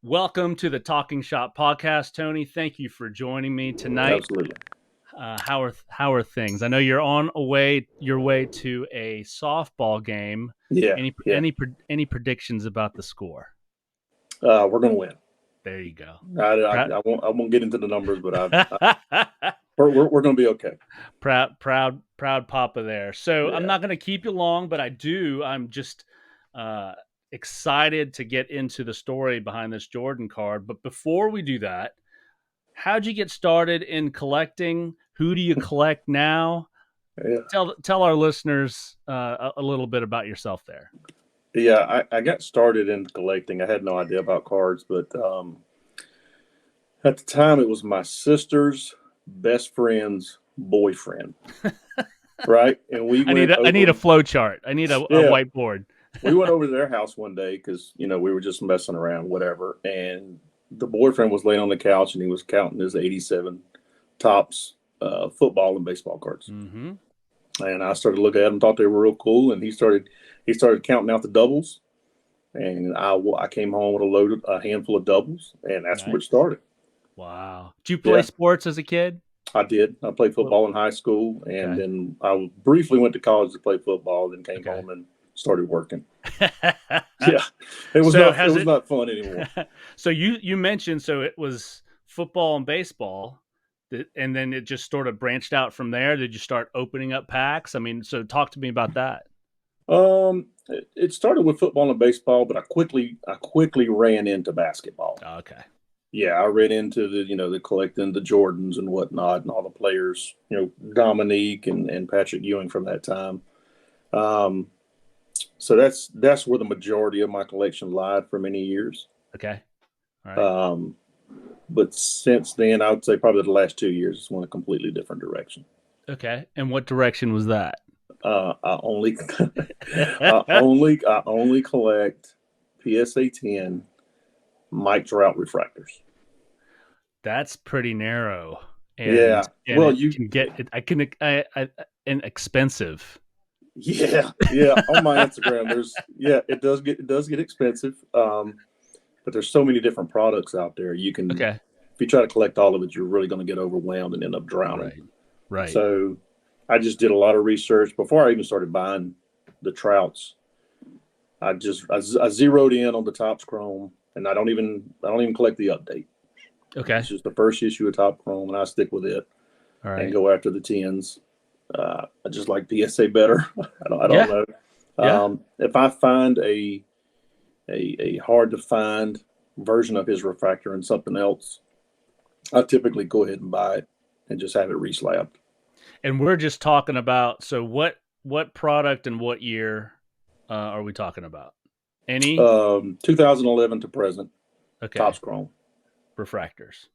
Welcome to the Talking Shop podcast, Tony. Thank you for joining me tonight. Absolutely. How are things? I know you're on your way to a softball game. Yeah, Any yeah. any any predictions about the score? We're going to win. There you go. I won't get into the numbers, but we're going to be okay. proud Papa there. So I'm Yeah. not going to keep you long, but I'm just uh, excited to get into the story behind this Jordan card. But before we do that, how'd you get started in collecting? Who do you collect now? Yeah. Tell our listeners a little bit about yourself there. Yeah, I got started in collecting. I had no idea about cards, but at the time it was my sister's best friend's boyfriend, right? And we went I need a flow chart. I need a whiteboard. We went over to their house one day because we were just messing around, whatever. And the boyfriend was laying on the couch and he was counting his 87 tops football and baseball cards. Mm-hmm. And I started looking at them, thought they were real cool, and he started counting out the doubles, and I came home with a handful of doubles, and that's where it started. Wow! Did you play sports as a kid? I did. I played football in high school, and then I briefly went to college to play football, then came home and started working. Yeah, it was not fun anymore. So you mentioned it was football and baseball. And then it just sort of branched out from there. Did you start opening up packs? I mean, so talk to me about that. It started with football and baseball, but I quickly ran into basketball. Okay. Yeah, I ran into the collecting the Jordans and whatnot and all the players, Dominique and Patrick Ewing from that time. So that's where the majority of my collection lied for many years. Okay. All right. But since then, I would say probably the last 2 years, it's went a completely different direction. Okay. And what direction was that? I only collect PSA 10 Mike Trout refractors. That's pretty narrow. And, yeah. Well, you can get it. And expensive. Yeah. Yeah. On my Instagram, it does get expensive. But there's so many different products out there. You can, if you try to collect all of it, you're really going to get overwhelmed and end up drowning. Right. So I just did a lot of research before I even started buying the Trouts. I zeroed in on the Topps Chrome, and I don't even collect the update. Okay. It's just the first issue of Topps Chrome, and I stick with it. All right. And go after the 10s. I just like PSA better. I don't know. Yeah. If I find a hard to find version of his refractor and something else, I typically go ahead and buy it and just have it reslabbed. And we're just talking about, so what product and what year are we talking about? Any? 2011 to present. Okay. Topps Chrome. Refractors.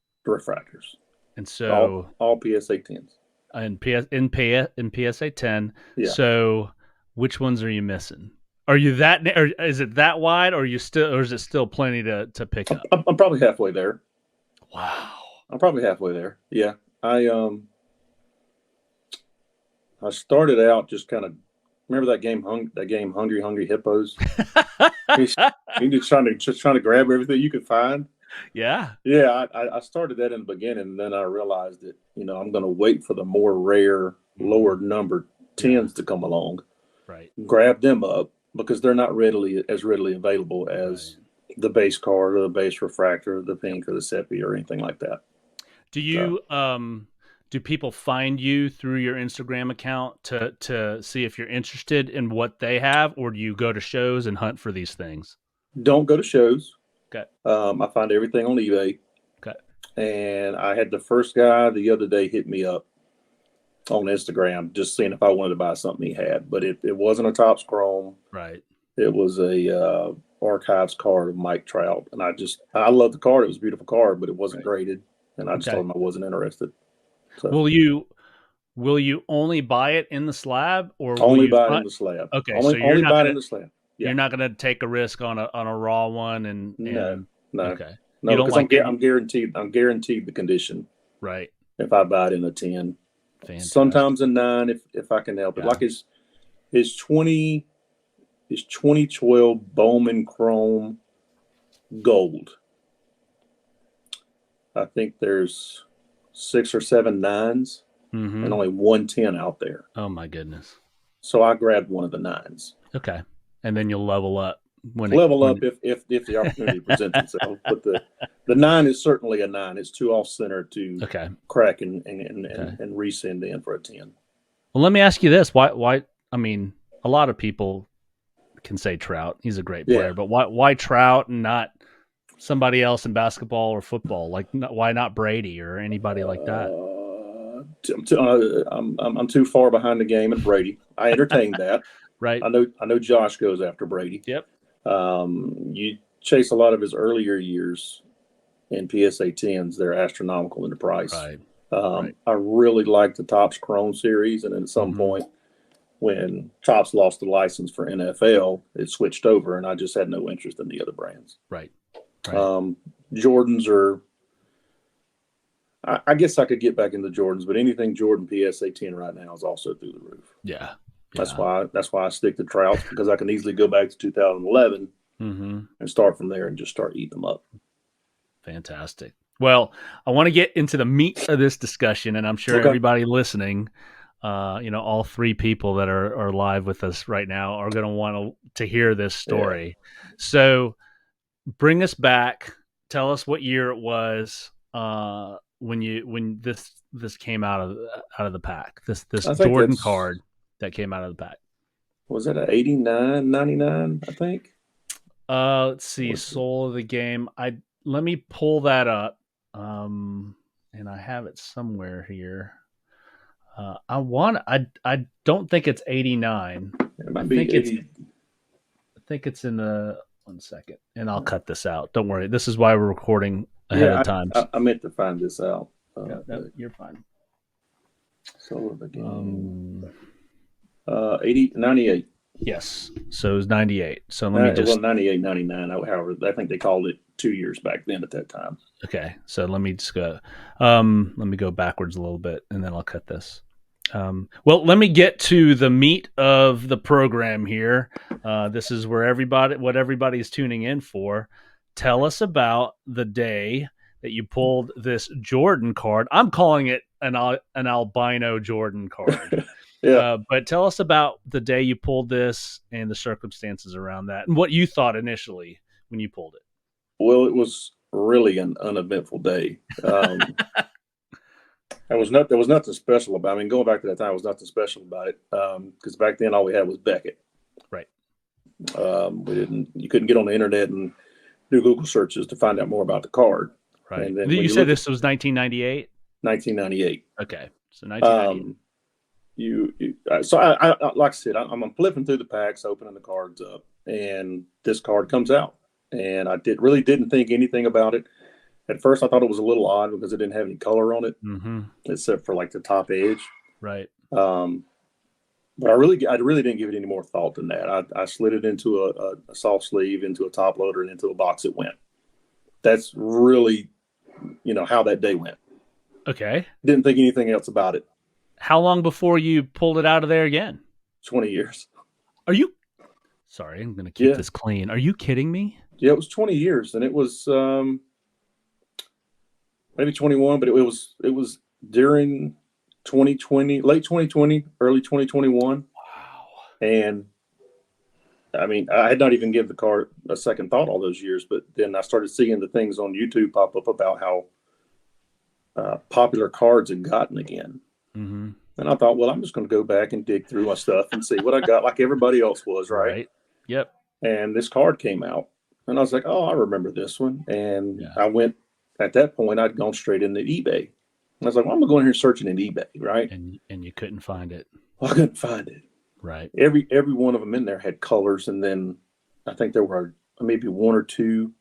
And so all PSA 10s. In PSA 10. Yeah. So which ones are you missing? Are you that, or is it that wide, or is it still plenty to pick up? I'm probably halfway there. Wow. I'm probably halfway there. Yeah. I started out just kind of, remember that game Hungry Hippos? You're just trying to grab everything you could find. Yeah. Yeah. I started that in the beginning, and then I realized that, I'm going to wait for the more rare, lower numbered 10s to come along. Right. Grab them up, because they're not as readily available as the base card or the base refractor, the pink or the sepia or anything like that. Do you do people find you through your Instagram account to see if you're interested in what they have, or do you go to shows and hunt for these things? Don't go to shows. Okay. I find everything on eBay. Okay. And I had the first guy the other day hit me up on Instagram, just seeing if I wanted to buy something he had, but it wasn't a Topps Chrome. Right. It was a Archives card of Mike Trout, and I loved the card. It was a beautiful card, but it wasn't graded, and I just told him I wasn't interested. So, will you only buy it in the slab, or only buy it in the slab? Okay, only buy it in the slab. Yeah. You're not going to take a risk on a raw one, and no. Okay. No, because I'm guaranteed the condition. Right. If I buy it in a 10. Fantastic. Sometimes a 9 if I can help it. Like his 2012 Bowman Chrome Gold I think there's 6 or 7 9s and only 1 10 out there. Oh my goodness! So I grabbed one of the 9s. Okay, and then you'll level up if the opportunity presents itself. But the 9 is certainly a 9. It's too off center to crack and resend in for a 10. Well, let me ask you this: Why? I mean, a lot of people can say Trout. He's a great player, but why Trout and not somebody else in basketball or football? Like, why not Brady or anybody like that? I'm too far behind the game at Brady. I entertained that. Right. I know Josh goes after Brady. Yep. You chase a lot of his earlier years in PSA 10s. They're astronomical in the price. Right. I really like the Topps Chrome series, and then at some point when Topps lost the license for NFL, it switched over, and I just had no interest in the other brands. Right. Jordans are, I guess I could get back into Jordans, but anything Jordan PSA 10 right now is also through the roof. Yeah. That's why I stick to Trouts, because I can easily go back to 2011 and start from there and just start eating them up. Fantastic. Well, I want to get into the meat of this discussion, and I'm sure everybody listening, all 3 people that are live with us right now are going to want to hear this story. Yeah. So bring us back. Tell us what year it was when this came out of the pack. This Jordan card that came out of the pack. Was that an 89, 99, I think? Let's see. Soul of the game. Let me pull that up. And I have it somewhere here. I don't think it's 89. It might be 80. I think it's in the 1 second, and I'll cut this out. Don't worry. This is why we're recording ahead of time. I meant to find this out. You're fine. Soul of the game. 98. Yes. So it was 98. So let me just 98, 99. However, I think they called it 2 years back then at that time. Okay. So let me just go. Let me go backwards a little bit, and then I'll cut this. Well, let me get to the meat of the program here. This is where everybody's tuning in for. Tell us about the day that you pulled this Jordan card. I'm calling it an albino Jordan card. Yeah. But tell us about the day you pulled this and the circumstances around that, and what you thought initially when you pulled it. Well, it was really an uneventful day. There was nothing special about it. I mean, going back to that time, there was nothing special about it because back then all we had was Beckett. Right. You couldn't get on the internet and do Google searches to find out more about the card. Right. And then you said this was 1998? 1998. Okay. So 1998. So I like I said, I'm flipping through the packs, opening the cards up, and this card comes out, and I really didn't think anything about it. At first, I thought it was a little odd because it didn't have any color on it, except for like the top edge. Right. But I really didn't give it any more thought than that. I slid it into a soft sleeve, into a top loader, and into a box it went. That's really, how that day went. Okay. Didn't think anything else about it. How long before you pulled it out of there again? 20 years. Are you? Sorry, I'm going to keep this clean. Are you kidding me? Yeah, it was 20 years, and it was maybe 21, but it was during 2020, late 2020, early 2021. Wow. And I mean, I had not even given the card a second thought all those years, but then I started seeing the things on YouTube pop up about how popular cards had gotten again. Mm-hmm. And I thought, well, I'm just going to go back and dig through my stuff and see what I got, like everybody else was, right? Yep. And this card came out, and I was like, oh, I remember this one. And I went, at that point, I'd gone straight into eBay. And I was like, well, I'm going to go in here searching in eBay, right? And you couldn't find it. Well, I couldn't find it. Right. Every one of them in there had colors, and then I think there were maybe 1 or 2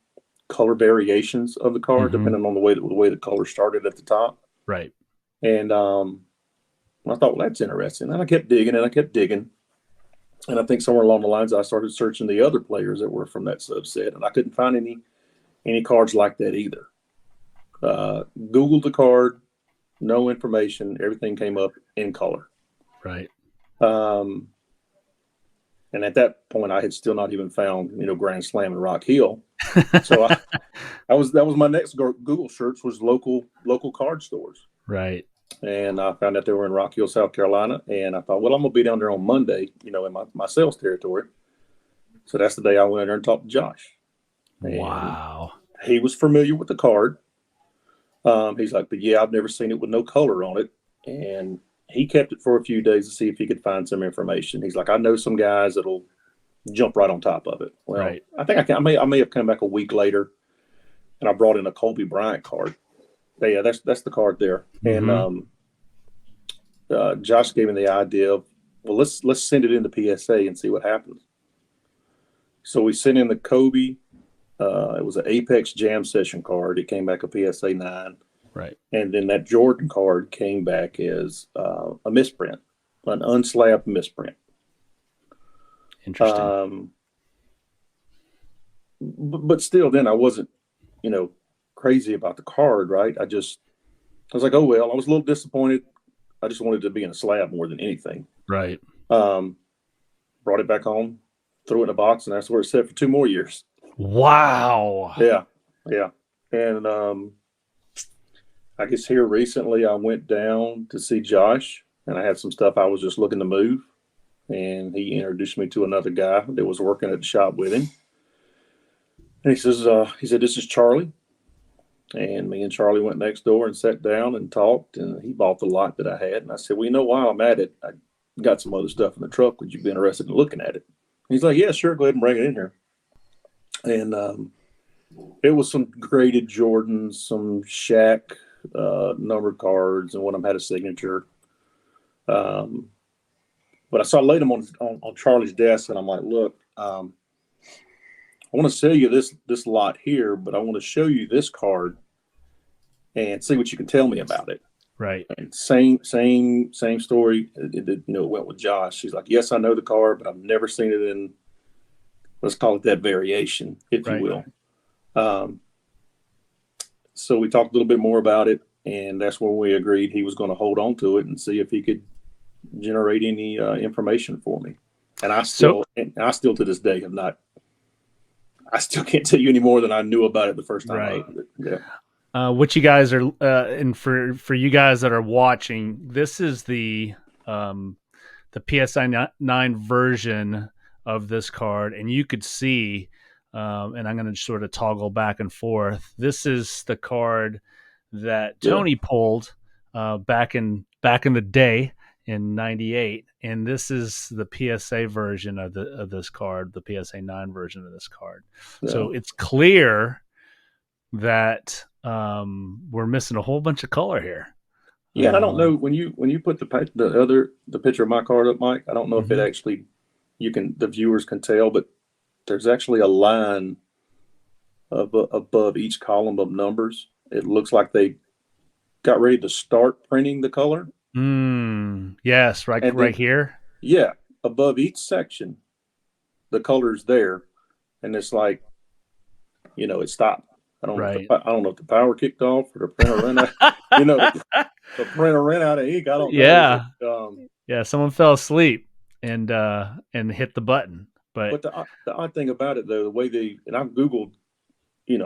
color variations of the card, depending on the way the color started at the top. Right. And I thought, well, that's interesting. And I kept digging, and I think somewhere along the lines, I started searching the other players that were from that subset, and I couldn't find any cards like that either. Googled the card, no information. Everything came up in color. Right. And at that point, I had still not even found, Grand Slam in Rock Hill. So that was my next Google search, was local card stores. Right. And I found out they were in Rock Hill, South Carolina. And I thought, well, I'm going to be down there on Monday, in my sales territory. So that's the day I went in there and talked to Josh. And wow. he was familiar with the card. He's like, but yeah, I've never seen it with no color on it. And he kept it for a few days to see if he could find some information. He's like, I know some guys that'll jump right on top of it. Well, right. I think I may have come back a week later, and I brought in a Kobe Bryant card. But yeah, that's the card there. Mm-hmm. And Josh gave me the idea of, well, let's send it into PSA and see what happens. So we sent in the Kobe. It was an Apex Jam Session card. It came back a PSA 9. Right. And then that Jordan card came back as a misprint, an unslabbed misprint. Interesting. But still, then I wasn't, crazy about the card, right? I was like, oh, well, I was a little disappointed. I just wanted it to be in a slab more than anything. Right. Brought it back home, threw it in a box, and that's where it sat for 2 more years. Wow. Yeah. And I guess here recently I went down to see Josh, and I had some stuff I was just looking to move, and he introduced me to another guy that was working at the shop with him. And he said, this is Charlie. And me and Charlie went next door and sat down and talked, and he bought the lot that I had. And I said, well, while I'm at it, I got some other stuff in the truck. Would you be interested in looking at it? And he's like, yeah, sure. Go ahead and bring it in here. And it was some graded Jordans, some Shaq numbered cards, and one of them had a signature. But I laid them on Charlie's desk, and I'm like, look, I want to sell you this lot here, but I want to show you this card and see what you can tell me about it. Right. And same story. It went with Josh. She's like, yes, I know the card, but I've never seen it in, let's call it that variation, if you will. So we talked a little bit more about it, and that's when we agreed he was going to hold on to it and see if he could generate any information for me. And I still to this day have not. I still can't tell you any more than I knew about it the first time. Right. I opened it. Yeah. What you guys are, and for you guys that are watching, this is the PSI 9 version of this card, and you could see, and I'm going to sort of toggle back and forth. This is the card that Tony pulled back in the day in '98, and this is the PSA version of this card, the PSA 9 version of this card. Yeah. So it's clear that we're missing a whole bunch of color here. Yeah, and I don't know when you put the picture of my card up, Mike. I don't know if it actually the viewers can tell, but there's actually a line above each column of numbers. It looks like they got ready to start printing the color. Yes, right here. Yeah, above each section, the color's there, and it's like, it stopped. I don't know if the power kicked off or the printer ran out. The printer ran out of ink. I don't know. Yeah, someone fell asleep and hit the button. But the odd thing about it, though, the way I've Googled,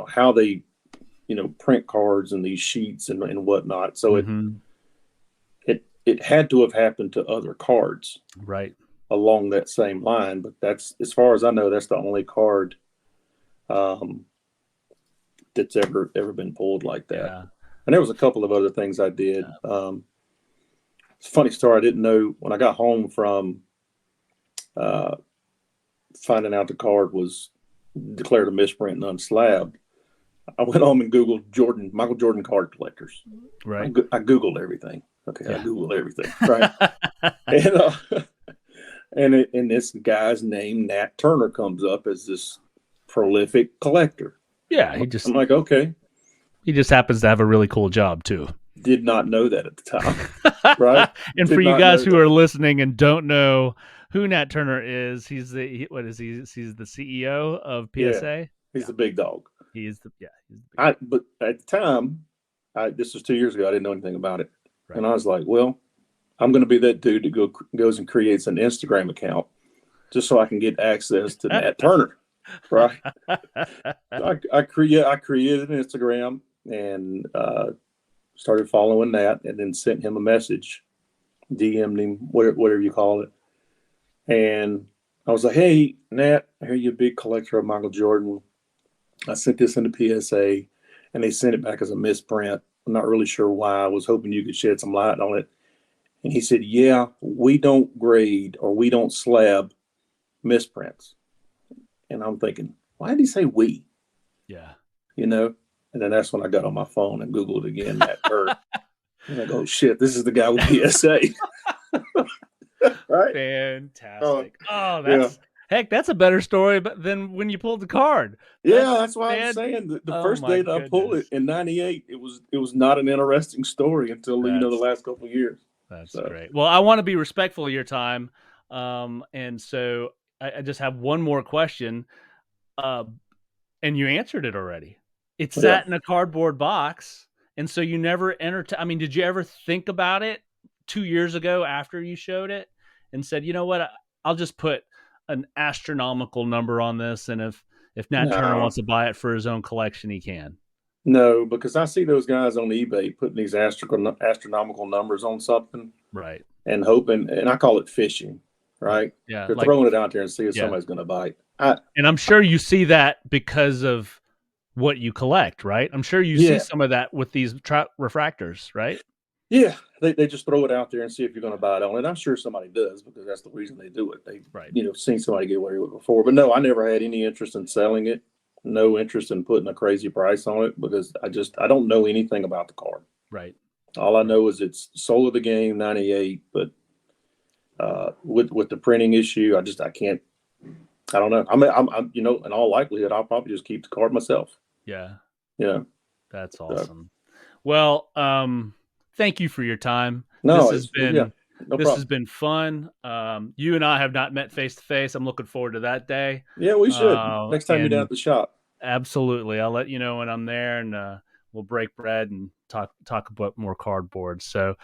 how they, print cards and these sheets and whatnot. So it had to have happened to other cards, right, along that same line. But that's, as far as I know, that's the only card that's ever been pulled like that. Yeah. And there was a couple of other things I did. Yeah. It's a funny story. I didn't know when I got home from finding out the card was declared a misprint and unslabbed. I went home and Googled Michael Jordan card collectors. Right. I Googled everything. Okay. Yeah. I Googled everything. Right. And this guy's name, Nat Turner, comes up as this prolific collector. Yeah. I'm like, okay. He just happens to have a really cool job too. Did not know that at the time. Right. And for you guys who are listening and don't know who Nat Turner is, he's the CEO of PSA. Yeah, he's the big dog. He's the but at the time, this was 2 years ago, I didn't know anything about it. Right. And I was like, well, I'm going to be that dude that goes and creates an Instagram account just so I can get access to Nat Turner. Right. I created an Instagram and started following that, and then sent him a message, DM'd him, whatever you call it. And I was like, hey, Nat, I hear you're a big collector of Michael Jordan. I sent this into PSA, and they sent it back as a misprint. I'm not really sure why. I was hoping you could shed some light on it. And he said, yeah, we don't grade or we don't slab misprints. And I'm thinking, why did he say we? Yeah. You know? And then that's when I got on my phone and Googled again that bird. And I go, oh, shit, this is the guy with PSA. Right? Fantastic. Heck, that's a better story than when you pulled the card. That's why I'm saying the first day that I pulled it in '98, it was not an interesting story until the last couple of years. That's great. Well, I want to be respectful of your time, and so I just have one more question, and you answered it already. It sat in a cardboard box, and so you never I mean, did you ever think about it 2 years ago after you showed it and said, you know what, I'll just put an astronomical number on this, and if Nat Turner wants to buy it for his own collection, he can? No, because I see those guys on eBay putting these astronomical numbers on something, right? And hoping, and I call it fishing, right? Yeah, they're throwing it out there and see if somebody's going to bite. And I'm sure you see that because of what you collect, right? I'm sure you see some of that with these refractors, right? Yeah, they just throw it out there and see if you're going to buy it on it. I'm sure somebody does, because that's the reason they do it. They've seen somebody get away with it before. But no, I never had any interest in selling it. No interest in putting a crazy price on it, because I don't know anything about the card. Right. All I know is it's soul of the game, 98. But with the printing issue, I can't. I don't know. I'm in all likelihood, I'll probably just keep the card myself. Yeah. Yeah. That's awesome. Well, thank you for your time. No, this has been fun. You and I have not met face to face. I'm looking forward to that day. Yeah, we should. Next time you're down at the shop. Absolutely. I'll let you know when I'm there, and we'll break bread and talk about more cardboard. So,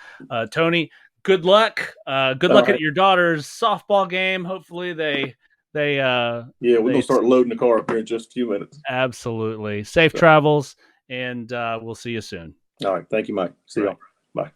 Tony, good luck. Good luck at your daughter's softball game. Hopefully we're going to start loading the car up here in just a few minutes. Absolutely. Safe travels, and we'll see you soon. All right. Thank you, Mike. See y'all. Bye.